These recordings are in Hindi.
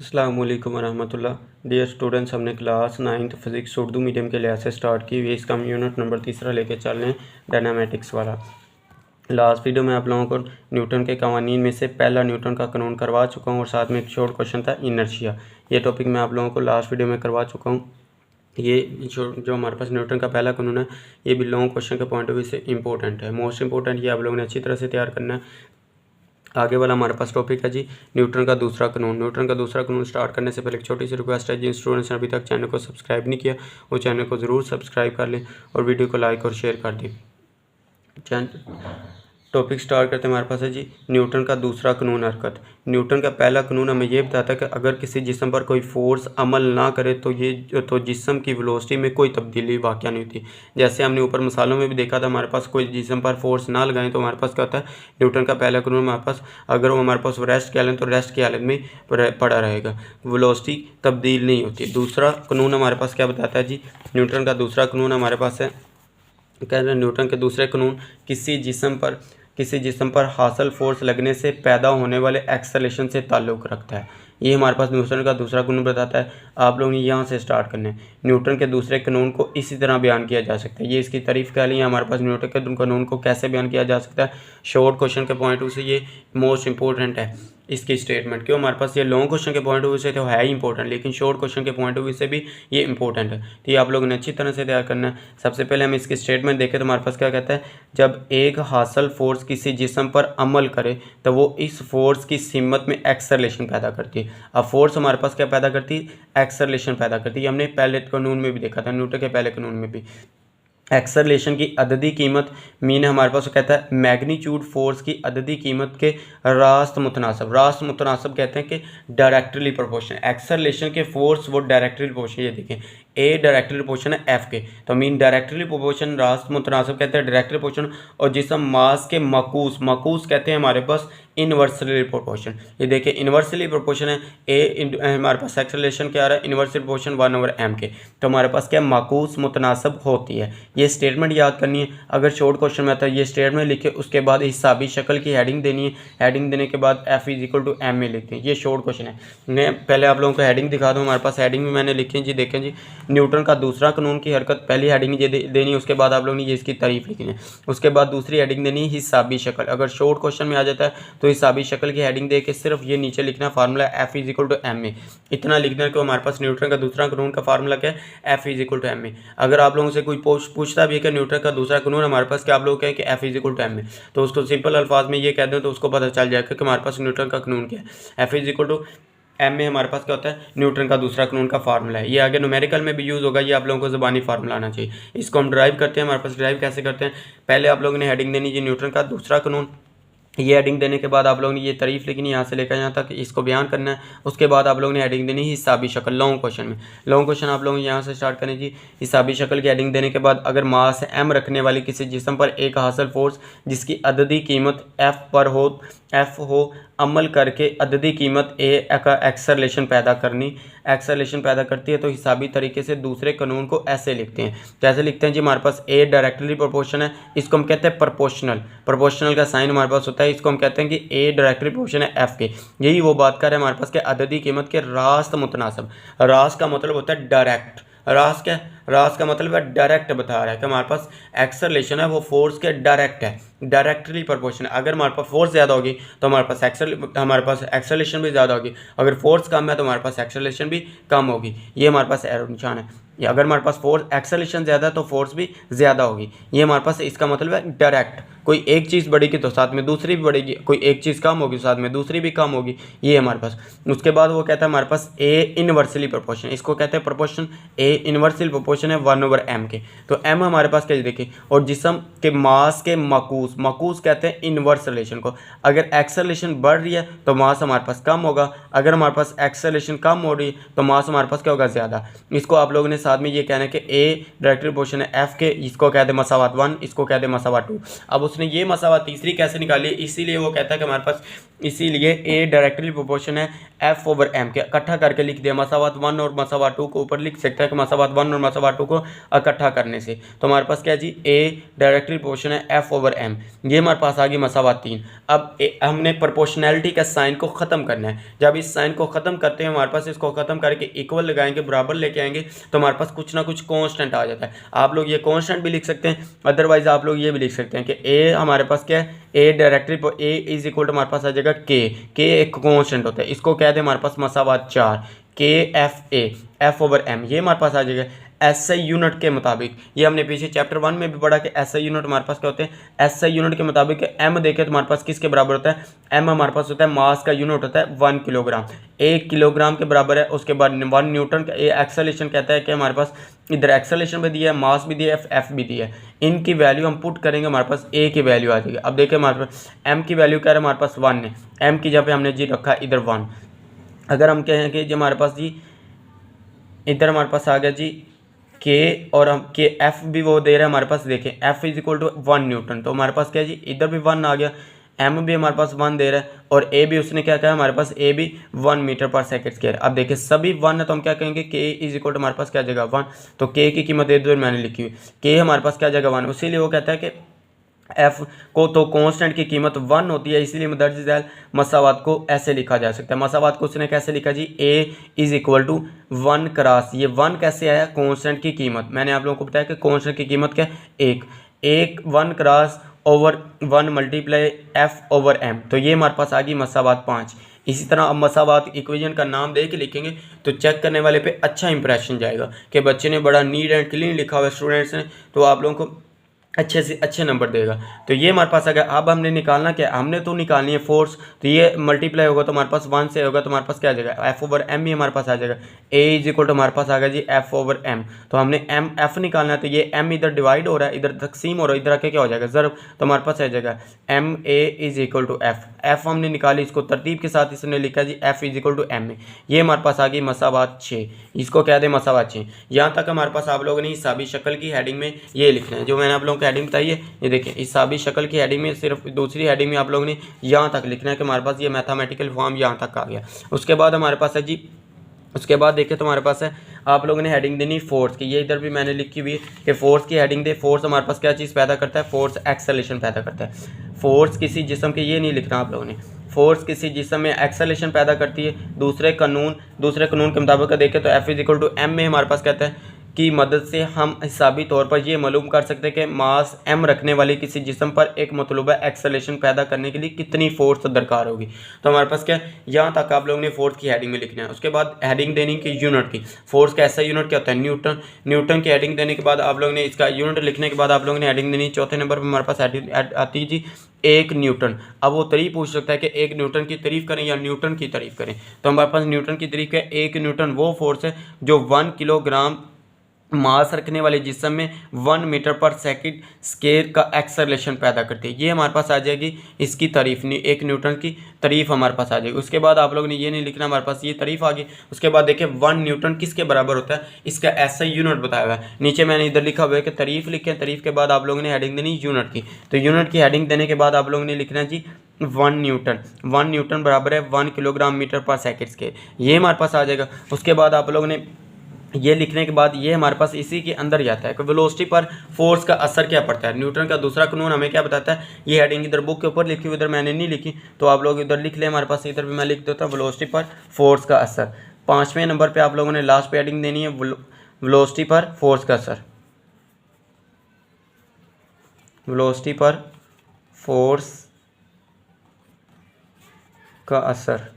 अस्सलाम वालेकुम वरहमतुल्लाह। डियर स्टूडेंट्स, हमने class 9th physics Urdu medium के लिहाज से स्टार्ट की हुई। इसका हम यूनिट नंबर 3 लेके चल रहे हैं, डायनामेटिक्स वाला। लास्ट वीडियो में आप लोगों को न्यूटन के कवानीन में से पहला न्यूटन का कानून करवा चुका हूँ और साथ में एक शॉर्ट क्वेश्चन था इनर्शिया। ये टॉपिक मैं आप लोगों को लास्ट वीडियो में करवा चुका हूँ। ये जो हमारे पास न्यूटन का पहला कानून है, ये भी लॉन्ग क्वेश्चन के पॉइंट ऑफ व्यू से इंपॉर्टेंट है, मोस्ट इंपॉर्टेंट। ये आप लोगों ने अच्छी तरह से तैयार करना है। आगे वाला हमारे पास टॉपिक है जी न्यूटन का दूसरा कानून। न्यूटन का दूसरा कानून स्टार्ट करने से पहले एक छोटी सी रिक्वेस्ट है, जिन स्टूडेंट्स ने अभी तक चैनल को सब्सक्राइब नहीं किया वो चैनल को ज़रूर सब्सक्राइब कर लें और वीडियो को लाइक और शेयर कर दें। टॉपिक स्टार्ट करते हैं। हमारे पास है जी न्यूटन का दूसरा कानून हरकत। न्यूटन का पहला कानून हमें ये बताता है कि अगर किसी जिस्म पर कोई फोर्स अमल ना करे तो जिस्म की वेलोसिटी में कोई तब्दीली वाक़या नहीं होती। जैसे हमने ऊपर मिसालों में भी देखा था, हमारे पास कोई जिस्म पर फोर्स ना लगाएं तो हमारे पास क्या होता है, न्यूटन का पहला कानून हमारे पास, अगर वो हमारे पास रेस्ट किया लें तो रेस्ट की हालत में पड़ा रहेगा, वेलोसिटी तब्दील नहीं होती। दूसरा कानून हमारे पास क्या बताता है जी, न्यूटन का दूसरा कानून हमारे पास है, कह रहे हैं न्यूटन के दूसरे कानून किसी जिस्म पर हासिल फोर्स लगने से पैदा होने वाले एक्सेलरेशन से ताल्लुक़ रखता है। ये हमारे पास न्यूटन का दूसरा कानून बताता है। आप लोगों ने यहाँ से स्टार्ट करना है। न्यूटन के दूसरे कानून को इसी तरह बयान किया जा सकता है। ये इसकी तारीफ़ कह ली है। हमारे पास न्यूटन के कानून को कैसे बयान किया जा सकता है, शॉर्ट क्वेश्चन के पॉइंट ऑफ व्यू से ये मोस्ट इंपॉर्टेंट है इसकी स्टेटमेंट। क्यों, हमारे पास ये लॉन्ग क्वेश्चन के पॉइंट ऑफ व्यू से तो है ही इंपॉर्टेंट, लेकिन शॉर्ट क्वेश्चन के पॉइंट ऑफ व्यू से भी ये इंपॉर्टेंट है। तो ये आप लोगों ने अच्छी तरह से तैयार करना है। सबसे पहले हम इसकी स्टेटमेंट देखें तो हमारे पास क्या कहता है, जब एक हासिल फोर्स किसी जिस्म पर अमल करे तो वो इस फोर्स की सिमत में एक्सेलरेशन पैदा करती है। अब फोर्स हमारे पास क्या पैदा करती है, एक्सेलरेशन पैदा करती है। हमने पहले कानून में भी देखा था, न्यूटन के पहले कानून में भी। एक्सेलरेशन की अददी कीमत मीन हमारे पास कहता है मैग्नीट्यूड फोर्स की अददी कीमत के रास्त मुतनासब कहते हैं कि डायरेक्टली प्रोपोर्शनल। एक्सेलरेशन के फोर्स वो डायरेक्टली प्रोपोर्शनल, ये देखें ए डायरेक्टली प्रोपोर्शनल है एफ के, तो मीन डायरेक्टली प्रोपोर्शन, रास्त मुतनासब कहते हैं डायरेक्टली प्रोपोर्शन, और जिसम मास के मकूस कहते हैं हमारे पास इन्वर्सली प्रोपोर्शन। ये देखिए इन्वर्सली प्रोपोर्शन है ए, हमारे पास एक्सेलरेशन क्या आ रहा है, इन्वर्सली प्रोपोर्शन 1/m के, तो हमारे पास क्या माकूस मुतनासब होती है। ये स्टेटमेंट याद करनी है। अगर शॉर्ट क्वेश्चन में आता है ये स्टेटमेंट लिखे, उसके बाद हिसाबी शक्ल की हेडिंग देनी है। हेडिंग देने के बाद F=m में लिखते हैं। ये शॉर्ट क्वेश्चन है। मैं पहले आप लोगों को हेडिंग दिखा दूँ। हमारे पास हेडिंग भी मैंने लिखी है जी, देखें जी, न्यूटन का दूसरा कानून की हरकत, पहली हेडिंग ये देनी है। उसके बाद आप लोगों ने ये इसकी तारीफ लिखनी है। उसके बाद दूसरी हेडिंग देनी है हिसाबी शक्ल। अगर शॉर्ट क्वेश्चन में आ जाता है तो हिसाबी शक्ल की हेडिंग दे के सिर्फ ये नीचे लिखना फार्मूला F=m में, इतना लिखना है कि हमारे पास न्यूटन का दूसरा कानून का फार्मूला क्या है, F=m में। अगर आप लोगों से कोई पूछता भी है कि न्यूटन का दूसरा कानून हमारे पास क्या, आप लोग कहें कि F=m में, तो उसको सिंपल अल्फाज में ये कह दें तो उसको पता चल जाएगा कि हमारे पास न्यूटन का कानून क्या है। F=m में हमारे पास क्या होता है, न्यूटन का दूसरा कानून का फार्मूला है। ये आगे न्यूमेरिकल में भी यूज़ होगा, ये आप लोगों को ज़बानी फार्मूला आना चाहिए। इसको हम ड्राइव करते हैं। हमारे पास ड्राइव कैसे करते हैं, पहले आप लोगों ने हेडिंग देनी है न्यूटन का दूसरा कानून। ये हेडिंग देने के बाद आप लोगों ने ये तारीफ लिखनी, यहाँ से लेकर यहाँ तक इसको बयान करना है। उसके बाद आप लोगों ने हेडिंग देनी हिसाबी शक्ल, लॉन्ग क्वेश्चन में। लॉन्ग क्वेश्चन आप लोग यहाँ से स्टार्ट करें जी। हिसाबी शक्ल की हेडिंग देने के बाद, अगर मास m रखने वाली किसी जिस्म पर एक हासिल फोर्स जिसकी अददी कीमत f हो अमल करके अददी कीमत a का एक्सेलरेशन पैदा करती है, तो हिसाबी तरीके से दूसरे कानून को ऐसे लिखते हैं। कैसे लिखते हैं जी, हमारे पास a डायरेक्टली प्रोपोर्शन है, इसको हम कहते हैं प्रोपोर्शनल का साइन हमारे पास होता है, इसको हम कहते हैं कि a डायरेक्टली प्रोपोर्शन है f के। यही वो बात कर रहे हैं हमारे पास के अददी कीमत के रास्त मुतनासब। रास्त का मतलब होता है डायरेक्ट, रास्त का मतलब है डायरेक्ट बता रहा है कि हमारे पास एक्सेलरेशन है वो फोर्स के डायरेक्ट है, डायरेक्टली प्रोपोर्शनल। अगर हमारे पास फोर्स ज़्यादा होगी तो हमारे पास एक्सेलरेशन भी ज़्यादा होगी। अगर फोर्स कम है तो हमारे पास एक्सेलरेशन भी कम होगी। ये हमारे पास एरो निशान है। अगर हमारे पास फोर्स एक्सेलरेशन ज़्यादा है तो फोर्स भी ज़्यादा होगी। ये हमारे पास इसका मतलब है डायरेक्ट। कोई एक चीज़ बढ़ेगी तो साथ में दूसरी भी बढ़ेगी, कोई एक चीज़ कम होगी तो साथ में दूसरी भी कम होगी। ये हमारे पास। उसके बाद वो कहता है हमारे पास a इनवर्सली प्रोपोर्शन, इसको कहते हैं प्रोपोर्शन। a इनवर्सली प्रोपोर्शन है 1/m के, तो m हमारे पास क्या देखें, और जिस्म के मास के मकूस कहते हैं इनवर्स रिलेशन को। अगर एक्सेलरेशन बढ़ रही है तो मास हमारे पास कम होगा, अगर हमारे पास एक्सेलरेशन कम हो रही है तो मास हमारे पास क्या होगा, ज़्यादा। इसको आप लोगों ने साथ में ये कहना है कि a डायरेक्टली प्रोपोर्शन है f के, इसको कहते हैं मसावात 1, इसको कहते हैं मसावात 2। अब उसने ये मसावात तीसरी कैसे निकाली, इसीलिए वो कहता है कि हमारे पास इसीलिए ए डायरेक्टली प्रोपोर्शन है एफ ओवर एम के। इकट्ठा करके लिख दिया, मसावात 1 और मसावात 2 को ऊपर लिख सकते हैं कि मसावात 1 और मसावात 2 को इकट्ठा करने से। तो हमारे पास क्या है जी, ए डायरेक्टली प्रोपोर्शन है एफ ओवर एम। ये हमारे पास आ गई मसावात 3। अब हमने प्रोपोर्शनैलिटी का साइन को ख़त्म करना है। जब इस साइन को ख़त्म करते हैं, हमारे पास इसको ख़त्म करके इक्वल लगाएंगे, बराबर लेके आएंगे, तो हमारे पास कुछ ना कुछ कॉन्स्टेंट आ जाता है। आप लोग ये कॉन्स्टेंट भी लिख सकते हैं, अदरवाइज आप लोग ये भी लिख सकते हैं कि ए हमारे पास क्या है, a directly a is equal to हमारे पास आ जाएगा के एक कॉन्स्टेंट होता है, इसको कह दें हमारे पास मसावात 4 के F a F over m. ये हमारे पास आ जाएगा एसआई यूनिट के मुताबिक। ये हमने पीछे चैप्टर 1 में भी पढ़ा कि एसआई यूनिट हमारे पास क्या होते हैं, एसआई यूनिट के मुताबिक एम देखें तो हमारे पास किसके बराबर होता है, एम हमारे पास होता है मास का यूनिट होता है 1 किलोग्राम, 1 किलोग्राम के बराबर है। उसके बाद 1 न्यूटन का। ये एक्सेलेरेशन कहता है कि हमारे पास इधर एक्सेलेरेशन भी दिया है, मास भी दिया है, एफ भी दिया है। इनकी वैल्यू हम पुट करेंगे, हमारे पास ए की वैल्यू आ जाएगी। अब देखिए हमारे पास एम की वैल्यू क्या है, हमारे पास 1 है, एम की जगह पे हमने जी रखा इधर 1। अगर हम कहें कि जी हमारे पास जी इधर हमारे पास आ गया जी के, और हम के एफ भी वो दे रहे हैं हमारे पास, देखें F is equal to 1 newton. तो हमारे पास क्या है जी, इधर भी 1 आ गया, एम भी हमारे पास 1 दे रहा है, और ए भी उसने क्या कहा हमारे पास, ए भी 1 मीटर पर सेकंड स्क्वायर। अब देखिए सभी 1 है तो हम क्या कहेंगे, के इज इक्वल टू हमारे पास क्या जाएगा 1। तो के की कीमत दे दो, मैंने लिखी हुई, के हमारे पास क्या जाएगा 1। इसीलिए वो कहता है कि एफ को तो कांस्टेंट की कीमत 1 होती है, इसीलिए मदर्ज झैल मसावात को ऐसे लिखा जा सकता है। मसावात को उसने कैसे लिखा जी, ए इज इक्वल टू 1 क्रॉस, ये 1 कैसे आया, कांस्टेंट की कीमत। मैंने आप लोगों को बताया कि कांस्टेंट की कीमत क्या है, 1 cross over 1 multiply F over m. तो ये हमारे पास आ गई मसावात 5। इसी तरह अब मसावात इक्वेशन का नाम दे के लिखेंगे तो चेक करने वाले पे अच्छा इंप्रेशन जाएगा कि बच्चे ने बड़ा नीट एंड क्लीन लिखा हुआ है स्टूडेंट्स ने, तो आप लोगों को अच्छे से अच्छे नंबर देगा। तो ये हमारे पास आ गया। अब हमने निकालना क्या, हमने तो निकालनी है फोर्स, तो ये मल्टीप्लाई होगा तो हमारे पास 1 से होगा, तो हमारे पास क्या आ जाएगा, एफ ओवर एम भी हमारे पास आ जाएगा। ए इज इक्वल टू हमारे पास आ गया जी एफ ओवर एम। तो हमने एम एफ निकालना है, तो ये एम इधर डिवाइड हो रहा है, इधर तकसीम हो रहा है, इधर आके क्या हो जाएगा ज़रूर, तो हमारे पास आ जाएगा m a is equal to f. F हमने निकाली, इसको तरतीब के साथ इसने लिखा जी f is equal to m a. ये हमारे पास आ गई मसावात 6, इसको कह दें मसावात 6। यहाँ तक हमारे पास आप लोगों ने हिसाबी शक्ल की हेडिंग में ये लिखना है, जो मैंने आप लोगों को हेडिंग बताई है। ये देखिए हिसाबी शक्ल की हेडिंग में सिर्फ दूसरी हेडिंग में आप लोगों ने यहाँ तक लिखना है कि हमारे पास ये मैथमेटिकल फॉर्म यहाँ तक आ गया। उसके बाद हमारे पास है जी, उसके बाद देखिए तो हमारे पास है आप लोगों ने हेडिंग देनी फोर्स की। ये इधर भी मैंने लिखी हुई है कि फोर्स की हेडिंग दे। फोर्स हमारे पास क्या चीज़ पैदा करता है, फोर्स एक्सेलेरेशन पैदा करता है। फोर्स किसी जिस्म के, ये नहीं लिखना आप लोगों ने, फोर्स किसी जिस्म में एक्सेलेरेशन पैदा करती है दूसरे कानून के मुताबिक देखें तो F is equal to m में हमारे पास कहता है की मदद से हम हिसाबी तौर पर ये मालूम कर सकते हैं कि मास m रखने वाली किसी जिस्म पर एक मतलूबा एक्सेलेरेशन पैदा करने के लिए कितनी फोर्स दरकार होगी। तो हमारे पास क्या, यहाँ तक आप लोगों ने फोर्स की हेडिंग में लिखना है। उसके बाद हेडिंग देनी की यूनिट की, फोर्स का ऐसा यूनिट क्या होता है, न्यूटन। न्यूटन की हेडिंग देने के बाद आप लोगों ने इसका यूनिट लिखने के बाद आप लोगों ने हेडिंग देनी। चौथे नंबर पर हमारे पास आती है जी 1 न्यूटन। अब वो तारीफ पूछ सकता है कि 1 न्यूटन की तारीफ करें या न्यूटन की तारीफ करें, तो हमारे पास न्यूटन की तारीफ है। 1 न्यूटन वो फोर्स है जो 1 किलोग्राम मास रखने वाले जिस्म में 1 मीटर पर सेकंड स्केल का एक्सेलरेशन पैदा करती है। ये हमारे पास आ जाएगी इसकी तारीफ, 1 न्यूटन की तारीफ हमारे पास आ जाएगी। उसके बाद आप लोगों ने ये नहीं लिखना, हमारे पास ये तारीफ आ गई। उसके बाद देखिए 1 न्यूटन किसके बराबर होता है, इसका ऐसा यूनिट बताया हुआ है। नीचे मैंने इधर लिखा हुआ है कि तारीफ लिखें, तारीफ के बाद आप लोगों ने हेडिंग देनी यूनिट की। तो यूनिट की हेडिंग देने के बाद आप लोगों ने लिखना है जी 1 न्यूटन बराबर है 1 किलोग्राम मीटर पर सेकंड स्केल, ये हमारे पास आ जाएगा। उसके बाद आप लोगों ने ये लिखने के बाद ये हमारे पास इसी के अंदर जाता है कि वेलोसिटी पर फोर्स का असर क्या पड़ता है। न्यूटन का दूसरा कानून हमें क्या बताता है, ये हेडिंग इधर बुक के ऊपर लिखी हुई, इधर मैंने नहीं लिखी, तो आप लोग इधर लिख लें। हमारे पास इधर भी मैं लिख देता हूँ वेलोसिटी पर फोर्स का असर। 5वें नंबर पे आप लोगों ने लास्ट पे हेडिंग देनी है वेलोसिटी पर फोर्स का असर, वेलोसिटी पर फोर्स का असर।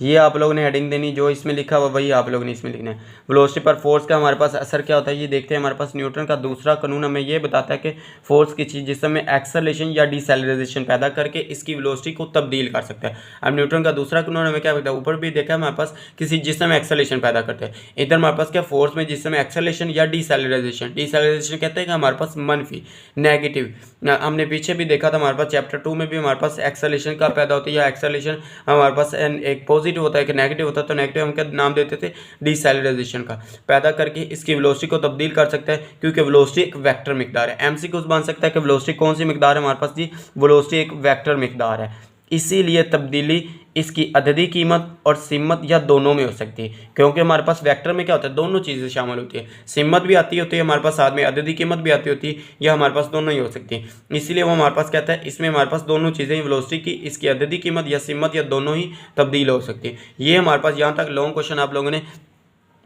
ये आप लोगों ने हेडिंग देनी, जो इसमें लिखा हुआ वही आप लोगों ने इसमें लिखना है। वेलोसिटी पर फोर्स का हमारे पास असर क्या होता है, ये देखते हैं। हमारे पास न्यूटन का दूसरा कानून हमें ये बताता है कि फोर्स की चीज़ जिसमें एक्सेलरेशन या डिसेलरेशन पैदा करके इसकी वेलोसिटी को तब्दील कर सकता है। अब न्यूटन का दूसरा कानून हमें क्या बताता है, ऊपर भी देखा हमारे पास किसी जिस्म में एक्सेलरेशन पैदा करते हैं। इधर हमारे पास क्या, फोर्स में जिसमें एक्सेलरेशन या डिसेलरेशन कहते हैं कि हमारे पास मनफी नेगेटिव। हमने पीछे भी देखा था, हमारे पास चैप्टर 2 में भी हमारे पास एक्सेलरेशन का पैदा होती है, या एक्सेलरेशन हमारे पास एक पॉजिटिव होता है कि नेगेटिव होता है, तो नेगेटिव हम क्या नाम देते थे, डिसेलरेशन का, पैदा करके इसकी वेलोसिटी को तब्दील कर सकता है, क्योंकि वेलोसिटी एक वेक्टर मिकदार है। एमसीक्यू बन सकता है कि वेलोसिटी कौन सी मिकदार है हमारे पास जी, वेलोसिटी एक वेक्टर मिकदार है। इसीलिए तब्दीली इसकी अददी कीमत और सिमत या दोनों में हो सकती है, क्योंकि हमारे पास वेक्टर में क्या होता है, दोनों चीज़ें शामिल होती है, सिमत भी आती होती है हमारे पास, साथ में अददी कीमत भी आती होती है, या हमारे पास दोनों ही हो सकती है। इसीलिए वो हमारे पास कहता है इसमें हमारे पास दोनों चीज़ें, वेलोसिटी की इसकी अददी कीमत या सिमत या दोनों ही तब्दील हो सकती है। ये हमारे पास यहाँ तक लॉन्ग क्वेश्चन आप लोगों ने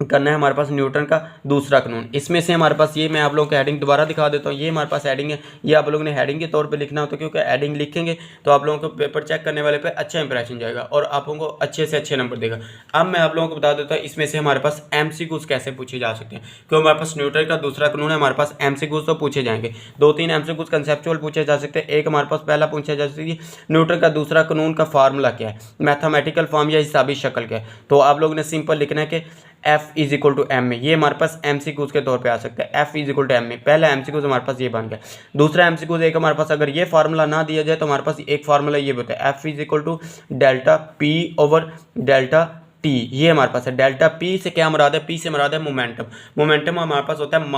करना है हमारे पास न्यूटन का दूसरा कानून। इसमें से हमारे पास ये, मैं आप लोगों को हेडिंग दोबारा दिखा देता हूँ, ये हमारे पास हेडिंग है, ये आप लोगों ने हेडिंग के तौर पे लिखना होता है, क्योंकि हेडिंग लिखेंगे तो आप लोगों को पेपर चेक करने वाले पे अच्छा इंप्रेशन जाएगा और आप लोगों को अच्छे से अच्छे नंबर देगा। अब मैं आप लोगों को बता देता हूँ इसमें से हमारे पास MCQs कैसे पूछे जा सकते हैं, क्योंकि हमारे पास न्यूटन का दूसरा कानून है, हमारे पास MCQs तो पूछे जाएंगे। 2-3 MCQs कंसेप्चुअल पूछे जा सकते हैं। एक हमारे पास पहला पूछा जा सकता है न्यूटन का दूसरा कानून का फार्मूला क्या है, मैथमेटिकल फॉर्म या हिसाबी शक्ल क्या है। तो आप लोगों ने सिंपल लिखना है कि F = M में, ये हमारे पास MCQs के तौर पे आ सकता है। F = M में पहला MCQs हमारे पास ये बन गया। दूसरा MCQs एक हमारे पास, अगर ये फार्मूला ना दिया जाए तो हमारे पास एक फार्मूला ये होता है, F = ΔP/ΔT। ये हमारे पास है। डेल्टा P से क्या मुराद है, P से मुराद है मोमेंटम। मोमेंटम हमारे पास होता है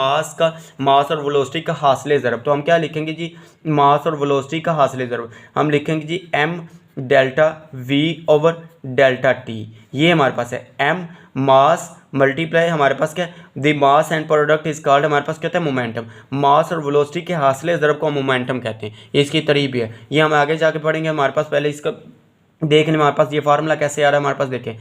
मास और वेलोसिटी का हासिले ज़रब। तो हम क्या लिखेंगे जी, मास और वेलोसिटी का हासिले ज़रब हम लिखेंगे जी m∆v/ΔT। ये हमारे पास है m मास मल्टीप्लाई हमारे पास क्या है, the mass and product is called, हमारे पास क्या होता है मोमेंटम। मास और वेलोसिटी के हासिले ज़रब को मोमेंटम कहते हैं, ये इसकी तरीब है। ये हम आगे जाके पढ़ेंगे। हमारे पास पहले इसका देखने में हमारे पास ये फार्मूला कैसे आ रहा है, हमारे पास देखें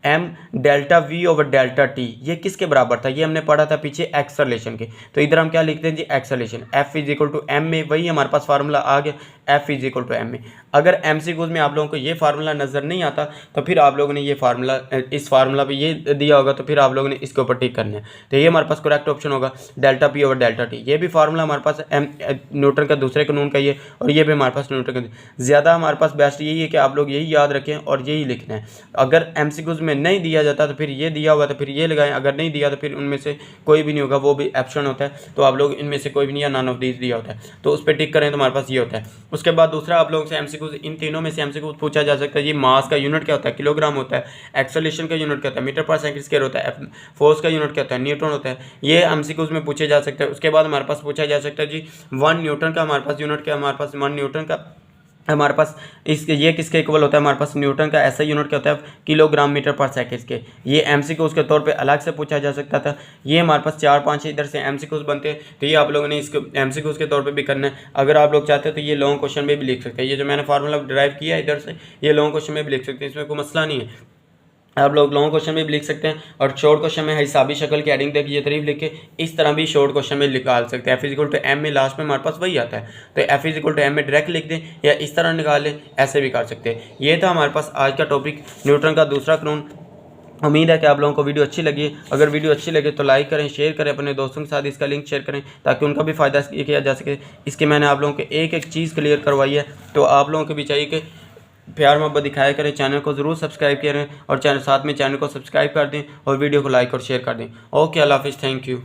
m∆v/ΔT ये किसके बराबर था, ये हमने पढ़ा था पीछे एक्सेलरेशन के। तो इधर हम क्या लिखते हैं जी, एक्सेलरेशन। F = M में वही हमारे पास फार्मूला आ गया, F = M में। अगर MCQs में आप लोगों को ये फार्मूला नज़र नहीं आता तो फिर आप लोगों ने ये फार्मूला, इस फार्मूला पे ये दिया होगा तो फिर आप लोगों ने इसके ऊपर टिक करना है। तो ये हमारे पास करेक्ट ऑप्शन होगा ΔP/ΔT। ये भी फार्मूला हमारे पास न्यूटन का दूसरे कानून का ये, और ये भी हमारे पास न्यूटन का। ज़्यादा हमारे पास बेस्ट यही है कि आप लोग यही याद रखें और यही लिखना है। अगर MCQs में नहीं दिया जाता तो फिर ये दिया हुआ तो फिर ये लगाएं, अगर नहीं दिया तो फिर उनमें से कोई भी नहीं होगा, वो भी ऑप्शन होता है। तो आप लोग इनमें से कोई भी नहीं, या नन ऑफ दीज दिया होता है तो उस पर टिक करें तो हमारे पास ये होता है। उसके बाद दूसरा आप लोगों से MCQs, इन तीनों में से MCQs पूछा जा सकता है। ये मास का यूनिट क्या होता है, किलोग्राम होता है। एक्सेलरेशन का यूनिट क्या होता है, मीटर/सेकंड होता है। फोर्स का यूनिट क्या होता है, न्यूटन होता है। ये MCQs में पूछे जा सकते हैं। उसके बाद हमारे पास पूछा जा सकता है जी 1 न्यूटन का, हमारे पास यूनिट क्या, हमारे पास 1 न्यूटन का हमारे पास ये किसके इक्वल होता है, हमारे पास न्यूटन का ऐसा यूनिट क्या होता है, किलोग्राम मीटर/सेकंड के। ये MCQs के तौर पे अलग से पूछा जा सकता था। ये हमारे पास 4-5 इधर से MCQs बनते हैं, तो ये आप लोगों ने इसको MCQs के तौर पे भी करना है। अगर आप लोग चाहते हैं तो ये लॉन्ग क्वेश्चन में भी लिख सकते हैं। ये जो मैंने फार्मूला ड्राइव किया है इधर से, ये लॉन्ग क्वेश्चन में भी लिख सकते हैं, इसमें कोई मसला नहीं है। आप लोग लॉन्ग क्वेश्चन में भी लिख सकते हैं और शॉर्ट क्वेश्चन में हिसाबी शक्ल की हेडिंग देखिए तारीफ लिख के इस तरह भी शॉर्ट क्वेश्चन में निकाल सकते हैं। F = M में लास्ट में हमारे पास वही आता है, तो F = M में डायरेक्ट लिख दें या इस तरह निकाल लें, ऐसे भी कर सकते हैं। ये था हमारे पास आज का टॉपिक, न्यूटन का दूसरा कानून। उम्मीद है कि आप लोगों को वीडियो अच्छी लगी। अगर वीडियो अच्छी लगे तो लाइक करें, शेयर करें, अपने दोस्तों के साथ इसका लिंक शेयर करें ताकि उनका भी फ़ायदा किया जा सके। इसके मैंने आप लोगों को एक एक चीज़ क्लियर करवाई है, तो आप लोगों को भी चाहिए कि प्यार मोहब्बत दिखाया करें, चैनल को ज़रूर सब्सक्राइब करें और साथ में चैनल को सब्सक्राइब कर दें और वीडियो को लाइक और शेयर कर दें। ओके, अल्लाह हाफिज़, थैंक यू।